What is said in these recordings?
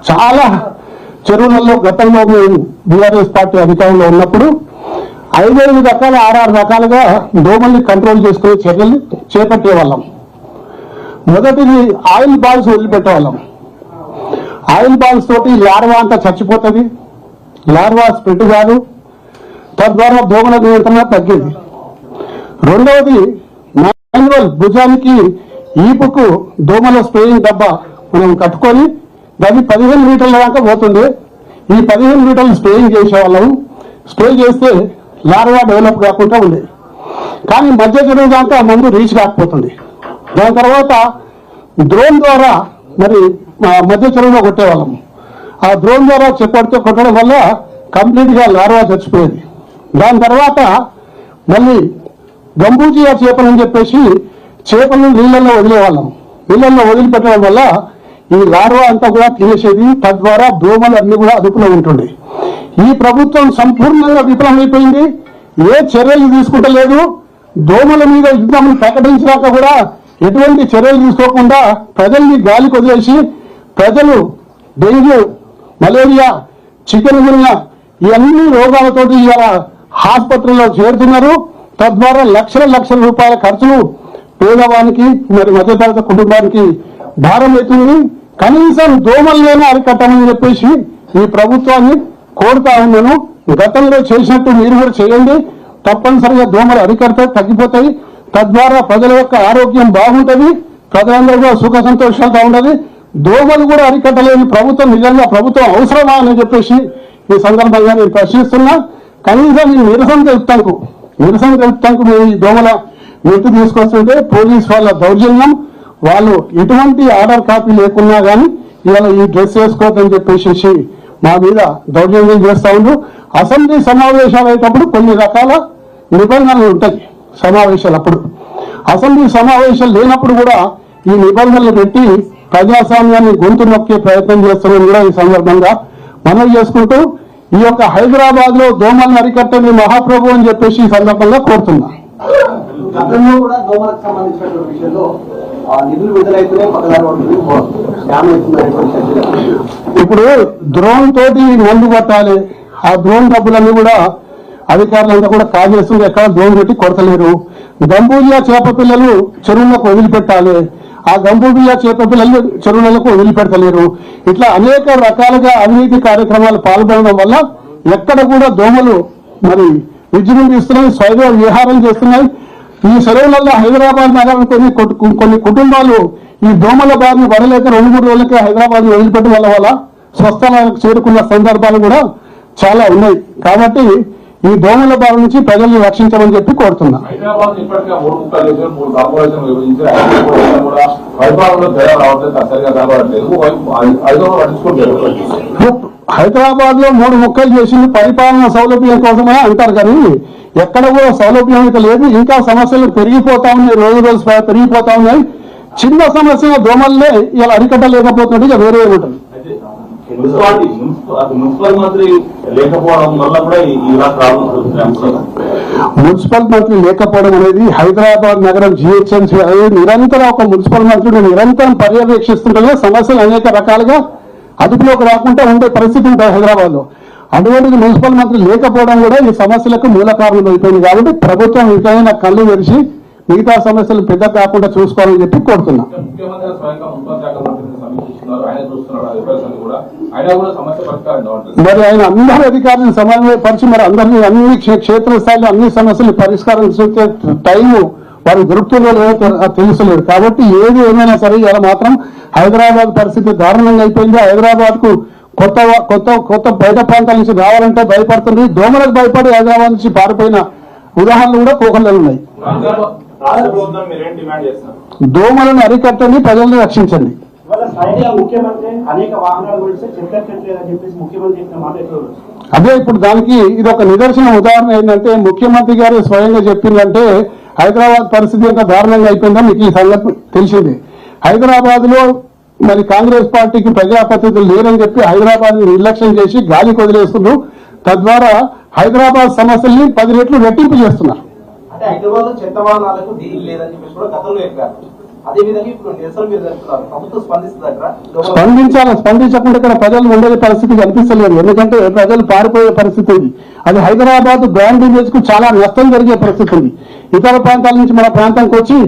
చాలా చెరువులలో గతంలో మేము బీఆర్ఎస్ పార్టీ అధికారంలో ఉన్నప్పుడు 5-5 రకాల 6-6 రకాలుగా దోమల్ని కంట్రోల్ చేసుకునే చర్యలు చేపట్టే వాళ్ళం. మొదటిది ఆయిల్ బాల్స్ వదిలిపెట్టేవాళ్ళం. ఆయిల్ బాల్స్ తోటి లార్వా అంతా చచ్చిపోతుంది, లార్వా స్ప్రెడ్ కాదు, తద్వారా దోమల నియంత్రణ తగ్గేది. రెండవది మాన్యువల్ భుజానికి ఈపుకు దోమల స్ప్రేయింగ్ డబ్బా మనం కట్టుకొని దాన్ని 15 మీటర్ల దాకా పోతుంది. ఈ 15 మీటర్లు స్ప్రేయింగ్ చేసేవాళ్ళం. స్ప్రే చేస్తే లార్వా డెవలప్ కాకుండా ఉండేది. కానీ మధ్య చెరువు దాకా మందు రీచ్ కాకపోతుంది. దాని తర్వాత డ్రోన్ ద్వారా మరి మధ్య చెరువులో కొట్టేవాళ్ళం. ఆ డ్రోన్ ద్వారా కొట్టడం వల్ల కంప్లీట్ గా లార్వా చచ్చిపోయేది. దాని తర్వాత మళ్ళీ గంబూజియా చేపలని చెప్పేసి చేపలను నీళ్ళల్లో వదిలేవాళ్ళం. నీళ్ళల్లో వదిలిపెట్టడం వల్ల ఈ లార్వా అంతా కూడా తినేసేది. తద్వారా దోమలు అన్ని కూడా అదుపులో ఉంటుండే. ఈ ప్రభుత్వం సంపూర్ణంగా విఫలమైపోయింది. ఏ చర్యలు తీసుకుంటలేదు. దోమల మీద యుద్ధం ప్రకటించాక కూడా ఎటువంటి చర్యలు తీసుకోకుండా ప్రజల్ని గాలికి వదిలేసి ప్రజలు డెంగ్యూ, మలేరియా, చికెన్ గున్యా ఈ అన్ని రోగాలతోటి ఇవాళ ఆసుపత్రుల్లో చేరుతున్నారు. తద్వారా లక్షల రూపాయల ఖర్చులు పేదవానికి మరి మధ్యతరగతి కుటుంబానికి భారం అవుతుంది. కనీసం దోమల్లోనే అరికట్టమని చెప్పేసి ఈ ప్రభుత్వాన్ని కోరుతా ఉన్నాను. గతంలో చేసినట్టు మీరు కూడా చేయండి. తప్పనిసరిగా దోమలు అరికడతాయి, తగ్గిపోతాయి. తద్వారా ప్రజల యొక్క ఆరోగ్యం బాగుంటుంది, ప్రజలందరూ కూడా సుఖ సంతోషాలతో ఉండదు. దోమలు కూడా అరికట్టలేని ప్రభుత్వం నిజంగా ప్రభుత్వం అవసరమా అని చెప్పేసి ఈ సందర్భంగా నేను ప్రశ్నిస్తున్నా. కనీసం ఈ నిరసన తెలుపుతాకు మేము ఈ దోమల నెట్టు తీసుకొస్తుంటే పోలీస్ వాళ్ళ దౌర్జన్యం, వాళ్ళు ఎటువంటి ఆర్డర్ కాపీ లేకున్నా కానీ ఇవాళ ఈ డ్రెస్ వేసుకోవద్దని చెప్పేసి మా మీద దౌర్జన్యం చేస్తా ఉండు. అసెంబ్లీ సమావేశాలు అయ్యేటప్పుడు కొన్ని రకాల నిబంధనలు ఉంటాయి సమావేశాలు. అప్పుడు అసెంబ్లీ సమావేశాలు లేనప్పుడు కూడా ఈ నిబంధనలు పెట్టి ప్రజాస్వామ్యాన్ని గొంతు నొక్కే ప్రయత్నం చేస్తున్నాం కూడా ఈ సందర్భంగా మనవి చేసుకుంటూ ఈ యొక్క హైదరాబాద్ లో దోమలను అరికట్టని మహాప్రభు అని చెప్పేసి ఈ సందర్భంగా కోరుతున్నా. గతంలో కూడా దోమలకు సంబంధించిన విషయంలో నిధులు విడుదలైతేనే ఇప్పుడు డ్రోన్ తోటి మందు పట్టాలి. ఆ డ్రోన్ డబ్బులన్నీ కూడా అధికారులంతా కూడా కాజేస్తుంది. ఎక్కడ డ్రోన్ పెట్టి కొడతలేరు. గంబూజియా చేప పిల్లలు చెరువులకు వదిలిపెట్టాలి. ఆ గంబూజియా చేప పిల్లలు చెరువులకు వదిలిపెడతలేరు. ఇట్లా అనేక రకాలుగా అవినీతి కార్యక్రమాలు పాల్గొనడం వల్ల ఎక్కడ కూడా దోమలు మరి విజృంభిస్తున్నాయి, స్వైర విహారం చేస్తున్నాయి. ఈ సెలవులలో హైదరాబాద్ నగరం కొన్ని కుటుంబాలు ఈ దోమల బారిన పడలేక 2-3 రోజులకే హైదరాబాద్ వదిలిపెట్టడం వల్ల స్వస్థలాలకు చేరుకున్న సందర్భాలు కూడా చాలా ఉన్నాయి. కాబట్టి ఈ దోమల బారి నుంచి ప్రజల్ని రక్షించమని చెప్పి కోరుతున్నా. హైదరాబాద్ లో 3 ముక్కలు చేసి పరిపాలన సౌలభ్యం కోసమే అంటారు కానీ ఎక్కడ కూడా సౌలభ్యం అయితే లేదు. ఇంకా సమస్యలు పెరిగిపోతా ఉన్నాయి, రోజు పెరిగిపోతా ఉన్నాయి. చిన్న సమస్య దోమల్లే ఇలా అరికట్టలేకపోతుంటే ఇక వేరే ఉంటుంది. మున్సిపల్ మంత్రి లేకపోవడం వల్ల కూడా మున్సిపల్ మంత్రి లేకపోవడం అనేది హైదరాబాద్ నగరం జిహెచ్ఎంసీ నిరంతరం ఒక మున్సిపల్ మంత్రిని నిరంతరం పర్యవేక్షిస్తుంటే సమస్యలు అనేక రకాలుగా అదుపులోకి రాకుండా ఉండే పరిస్థితి ఉంటుంది హైదరాబాద్ లో. అటువంటిది మున్సిపల్ మంత్రి లేకపోవడం కూడా ఈ సమస్యలకు మూల కారణం అయిపోయింది. కాబట్టి ప్రభుత్వం ఇంకైనా కళ్ళు తెరిచి మిగతా సమస్యలు పెద్ద కాకుండా చూసుకోవాలని చెప్పి కోరుతున్నా. మరి ఆయన అందరి అధికారులను సమన్వయపరిచి మరి అందరినీ అన్ని క్షేత్రస్థాయిలో అన్ని సమస్యలు పరిష్కారం చేసే టైము వారికి దొరుకుతుందో లేదో తెలుసలేదు. కాబట్టి ఏది ఏమైనా సరే ఇలా మాత్రం హైదరాబాద్ పరిస్థితి దారుణంగా అయిపోయింది. హైదరాబాద్ కు కొత్త బయట ప్రాంతాల నుంచి రావాలంటే భయపడుతుంది. దోమలకు భయపడి హైదరాబాద్ నుంచి పారిపోయిన ఉదాహరణలు కూడా కోకల్లో ఉన్నాయి. దోమలను అరికట్టండి, ప్రజలను రక్షించండి. అదే ఇప్పుడు దానికి ఇది ఒక నిదర్శన ఉదాహరణ ఏంటంటే ముఖ్యమంత్రి గారు స్వయంగా చెప్పిందంటే హైదరాబాద్ పరిస్థితి ఎంత దారుణంగా అయిపోయిందో మీకు ఈ సంగతి తెలిసింది. హైదరాబాద్ లో మరి కాంగ్రెస్ పార్టీకి ప్రజాప్రతినిధులు లేరని చెప్పి హైదరాబాద్ నిర్లక్ష్యం చేసి గాలికి వదిలేస్తున్నారు. తద్వారా హైదరాబాద్ సమస్యల్ని 10 రెట్లు రెట్టింపు చేస్తున్నారు. అదే విధంగా ఇప్పుడు నిరసన మీరు జరుపుతున్నారు. ప్రభుత్వం స్పందిస్తుందట. స్పందించకుండా ఇక్కడ ప్రజలు ఉండే పరిస్థితి కనిపిస్తలేదు. ఎందుకంటే ప్రజలు పారిపోయే పరిస్థితి ఉంది. అది హైదరాబాద్ బ్రాండ్ ఇమేజ్ కు చాలా నష్టం జరిగే పరిస్థితి ఉంది. ఇతర ప్రాంతాల నుంచి మన ప్రాంతానికి వచ్చి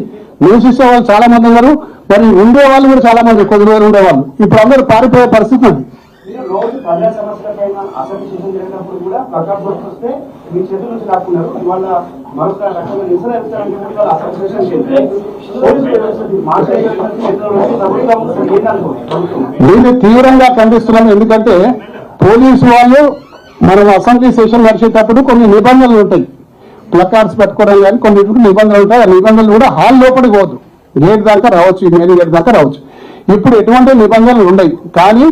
నివసించే వాళ్ళు చాలా మంది ఉన్నారు. మరి ఉండే వాళ్ళు కూడా చాలా మంది కొద్ది రోజులు ఉండేవాళ్ళు. ఇప్పుడు అందరూ పారిపోయే పరిస్థితి ఉంది. మీరు రోజు ప్రజా సమస్యలపైన అసోసియేషన్ జరిగినప్పుడు కూడా ప్రకాశ్ బోర్డు వస్తే మీ చేతుల నుంచి లాక్కున్నారు. ఇవాళ మరొక రకంగా నిరసన చెప్తారంటే కూడా అసోసియేషన్ దీన్ని తీవ్రంగా ఖండిస్తున్నాం. ఎందుకంటే పోలీసు వాళ్ళు మనం అసెంబ్లీ సెషన్ నడిచేటప్పుడు కొన్ని నిబంధనలు ఉంటాయి. ప్లకార్డ్స్ పెట్టుకోవడం కానీ కొన్ని నిబంధనలు ఉంటాయి. ఆ నిబంధనలు కూడా హాల్ లోపలికి పోదు, గేట్ దాకా రావచ్చు, మెయిన్ గేట్ దాకా రావచ్చు. ఇప్పుడు ఎటువంటి నిబంధనలు ఉన్నాయి. కానీ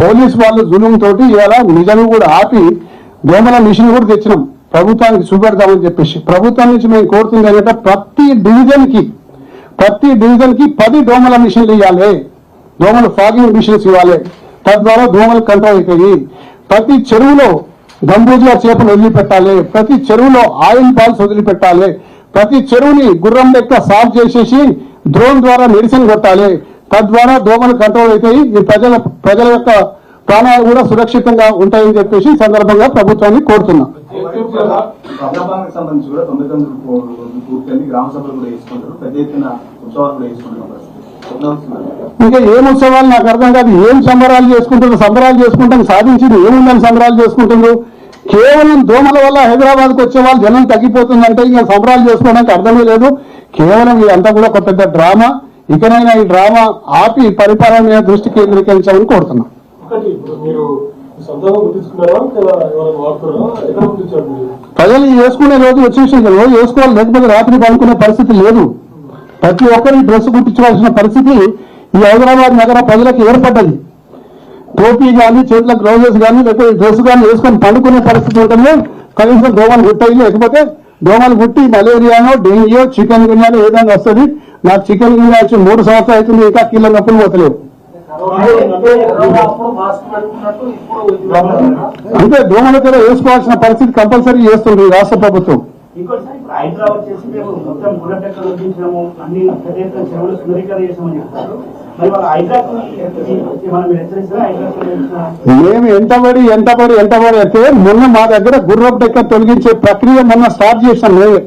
పోలీసు వాళ్ళు జులుం తోటి ఇవాళ నిజం కూడా ఆపి దోమల మిషన్ కూడా తెచ్చినాం ప్రభుత్వానికి చూపెడదామని చెప్పేసి. ప్రభుత్వం నుంచి మేము కోరుతుంది ఏంటంటే ప్రతి డివిజన్ కి 10 దోమల మిషన్లు ఇవ్వాలి, దోమల ఫాగింగ్ మిషన్స్ ఇవ్వాలి. తద్వారా దోమలు కంట్రోల్ అవుతాయి. ప్రతి చెరువులో గంబూజా చేపలు వదిలిపెట్టాలి, ప్రతి చెరువులో ఆయిల్ బాల్స్ వదిలిపెట్టాలి, ప్రతి చెరువుని గుర్రం లెక్క సాఫ్ చేసేసి డ్రోన్ ద్వారా మెడిసిన్ కొట్టాలి. తద్వారా దోమలు కంట్రోల్ అవుతాయి. ఈ ప్రజల యొక్క ప్రాణాలు కూడా సురక్షితంగా ఉంటాయని చెప్పేసి ఈ సందర్భంగా ప్రభుత్వాన్ని కోరుతున్నాం. ప్రజాపాలనకు సంబంధించి కూడా 99 పూర్తి గ్రామ సభలు కూడా వేసుకుంటారు, పెద్ద ఎత్తున ఉత్సవాలు కూడా వేసుకుంటున్నారు. ఇంకా ఏం ఉత్సవాలు నాకు అర్థం కాదు. ఏం సంబరాలు చేసుకుంటున్నారు? సంబరాలు చేసుకుంటాం, సాధించింది ఏముందని సంబరాలు చేసుకుంటున్నారు? కేవలం దోమల వల్ల హైదరాబాద్కు వచ్చే వాళ్ళు జనం తగ్గిపోతుందంటే ఇంకా సంబరాలు చేసుకోవడానికి అర్థమే లేదు. కేవలం ఇదంతా కూడా ఒక పెద్ద డ్రామా. ఇకనైనా ఈ డ్రామా ఆపి పరిపాలన మీద దృష్టి కేంద్రీకరించాలని కోరుతున్నాం. ప్రజలు వేసుకునే రోజు వచ్చేసింది, రోజు వేసుకోవాలి, లేకపోతే రాత్రి పడుకునే పరిస్థితి లేదు. ప్రతి ఒక్కరికి డ్రెస్ కుట్టించవలసిన పరిస్థితి ఈ హైదరాబాద్ నగర ప్రజలకు ఏర్పడ్డది. టోపీ కానీ, చేతులకు గ్లౌజెస్ కానీ, లేకపోతే డ్రెస్ కానీ వేసుకొని పండుకునే పరిస్థితి ఉంటుంది. కనీసం దోమలు గుట్టాయి, లేకపోతే దోమలు గుట్టి మలేరియానో, డెంగ్యూ, చికెన్ గున్యానో ఏదైనా వస్తుంది. నాకు చికెన్ గున్యా వచ్చి 3 సంవత్సరాలు అవుతుంది, ఇంకా కీళ్ళ నొప్పులు పోతలేవు. అంటే దోమల కూడా వేసుకోవాల్సిన పరిస్థితి కంపల్సరీ చేస్తుంది రాష్ట్ర ప్రభుత్వం. హైదరాబాద్ చేసి మేము మొత్తం గుర్రటెక్కలు వదిలించాము, అన్ని పెద్ద ఎత్తున చెరువులు సుందరీకరణ చేసామని చెప్తారు. మరి వాళ్ళ మేము ఎంతబడి అయితే మొన్న మా దగ్గర గుర్రపు డెక్క తొలగించే ప్రక్రియ మొన్న స్టార్ట్ చేశాం. మేమే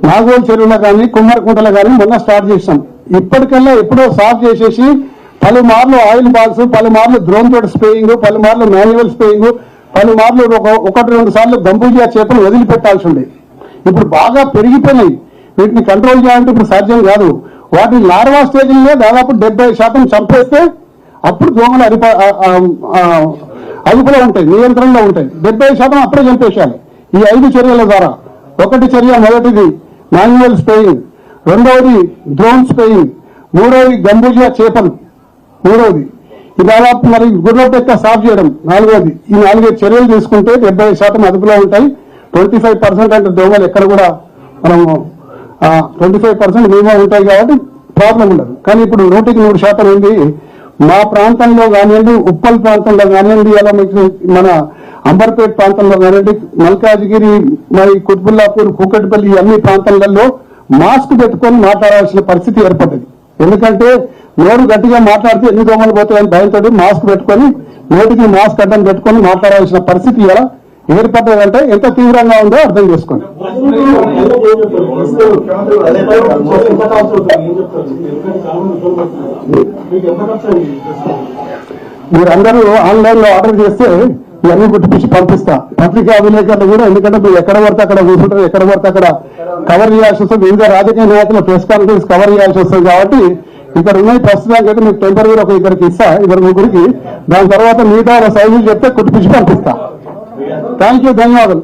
నాగోల్ చెరువులో కానీ, కుమ్మరకుంటలో కానీ మొన్న స్టార్ట్ చేశాం. ఇప్పటికల్లా ఎప్పుడో సాఫ్ చేసేసి పలుమార్లు ఆయిల్ బాల్స్, పలుమార్లు డ్రోన్ తోటి స్ప్రేయింగ్, పలుమార్లు మాన్యువల్ స్ప్రేయింగ్, పలుమార్లు 1-2 సార్లు గంబూజియా చేపలు వదిలిపెట్టాల్సి ఉండే. ఇప్పుడు బాగా పెరిగిపోయినాయి. వీటిని కంట్రోల్ చేయాలంటే ఇప్పుడు సాధ్యం కాదు. వాటిని లార్వా స్టేజ్లో దాదాపు 70% చంపేస్తే అప్పుడు దోమలు అదుపులో ఉంటాయి, నియంత్రణలో ఉంటాయి. 70% అప్పుడే చంపేశాలి ఈ 5 చర్యల ద్వారా. ఒకటి చర్య, మొదటిది మాన్యువల్ స్ప్రేయింగ్, రెండవది డ్రోన్ స్ప్రేయింగ్, మూడవది గంబూజియా చేపలు, మూడవది ఈ దాదాపు మరి గుర్రపు ఎక్క సాఫ్ చేయడం, నాలుగవది. ఈ 4 చర్యలు తీసుకుంటే 70% అదుపులో ఉంటాయి. 25% అంటే దోమలు ఎక్కడ కూడా మనము 25% మినిమం ఉంటాయి కాబట్టి ప్రాబ్లం ఉండదు. కానీ ఇప్పుడు 100% ఏంది, మా ప్రాంతంలో కానివ్వండి, ఉప్పల్ ప్రాంతంలో కానివ్వండి, అలా మన అంబర్పేట ప్రాంతంలో కానివ్వండి, మల్కాజ్గిరి, మరి కుత్బుల్లాపూర్, కూకట్పల్లి అన్ని ప్రాంతాలలో మాస్క్ పెట్టుకొని మాట్లాడాల్సిన పరిస్థితి ఏర్పడ్డది. ఎందుకంటే నోరు గట్టిగా మాట్లాడితే ఎన్ని దోమలు పోతాయని భయంతో మాస్క్ పెట్టుకొని, నోటికి మాస్క్ అడ్డం పెట్టుకొని మాట్లాడాల్సిన పరిస్థితి ఎలా ఏర్పడ్డదంటే ఎంత తీవ్రంగా ఉందో అర్థం చేసుకోండి. మీరందరూ ఆన్లైన్ లో ఆర్డర్ చేస్తే ఇవన్నీ గుర్తిపించి పంపిస్తా. పత్రికా విలేకరులు కూడా, ఎందుకంటే మీరు ఎక్కడ పడితే అక్కడ కూర్చుంటారు, ఎక్కడ పడితే అక్కడ కవర్ చేయాల్సి వస్తుంది. వివిధ రాజకీయ నాయకుల ప్రెస్ కాన్ఫరెన్స్ కవర్ చేయాల్సి వస్తుంది. కాబట్టి ఇక్కడ ఉన్నాయి ప్రస్తుతానికి అయితే మీకు టెంపరీ ఒక ఇద్దరికి ఇస్తా, 2-3కి. దాని తర్వాత మిగతా సైజులు చెప్తే కుట్టిపించి పంపిస్తా. థ్యాంక్ యూ, ధన్యవాదాలు.